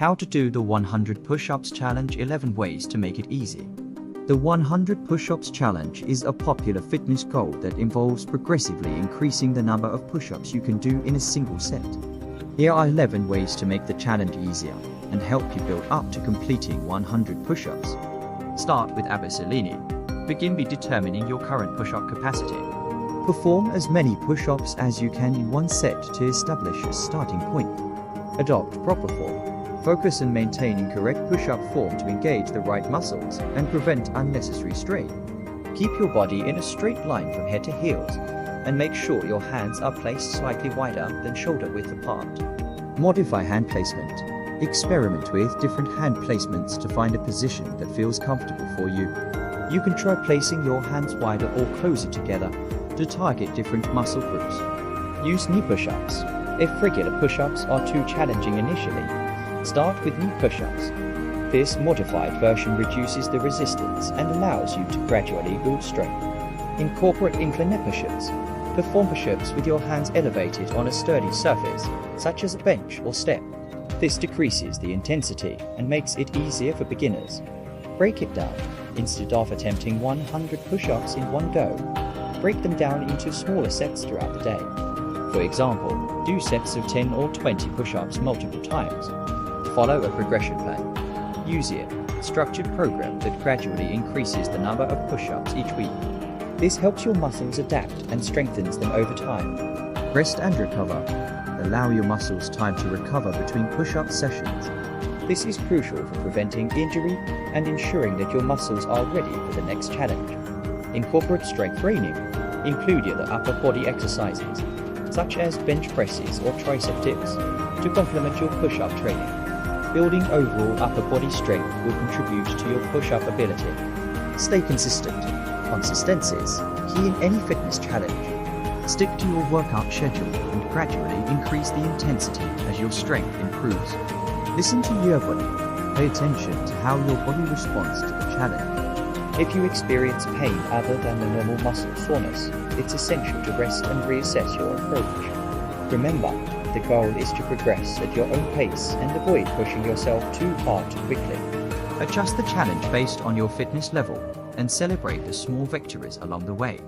How to do the 100 push-ups challenge, 11 ways to make it easy. The 100 push-ups challenge is a popular fitness goal that involves progressively increasing the number of push-ups you can do in a single set. Here are 11 ways to make the challenge easier and help you build up to completing 100 push-ups. Start with Abasalini. Begin by determining your current push-up capacity. Perform as many push-ups as you can in one set to establish a starting point. Adopt proper form. Focus on maintaining correct push-up form to engage the right muscles and prevent unnecessary strain. Keep your body in a straight line from head to heels, and make sure your hands are placed slightly wider than shoulder width apart. Modify hand placement. Experiment with different hand placements to find a position that feels comfortable for you. You can try placing your hands wider or closer together to target different muscle groups. Use knee push-ups. If regular push-ups are too challenging initially, start with knee push-ups. This modified version reduces the resistance and allows you to gradually build strength. Incorporate incline push-ups. Perform push-ups with your hands elevated on a sturdy surface, such as a bench or step. This decreases the intensity and makes it easier for beginners. Break it down. Instead of attempting 100 push-ups in one go, break them down into smaller sets throughout the day. For example, do sets of 10 or 20 push-ups multiple times. Follow a progression plan. Use a structured program that gradually increases the number of push-ups each week. This helps your muscles adapt and strengthens them over time. Rest and recover. Allow your muscles time to recover between push-up sessions. This is crucial for preventing injury and ensuring that your muscles are ready for the next challenge. Incorporate strength training. Include the upper body exercises, such as bench presses or tricep dips, to complement your push-up training. Building overall upper body strength will contribute to your push-up ability. Stay consistent. Consistency is key in any fitness challenge. Stick to your workout schedule and gradually increase the intensity as your strength improves. Listen to your body. Pay attention to how your body responds to the challenge. If you experience pain other than the normal muscle soreness, it's essential to rest and reassess your approach. Remember, the goal is to progress at your own pace and avoid pushing yourself too hard too quickly. Adjust the challenge based on your fitness level and celebrate the small victories along the way.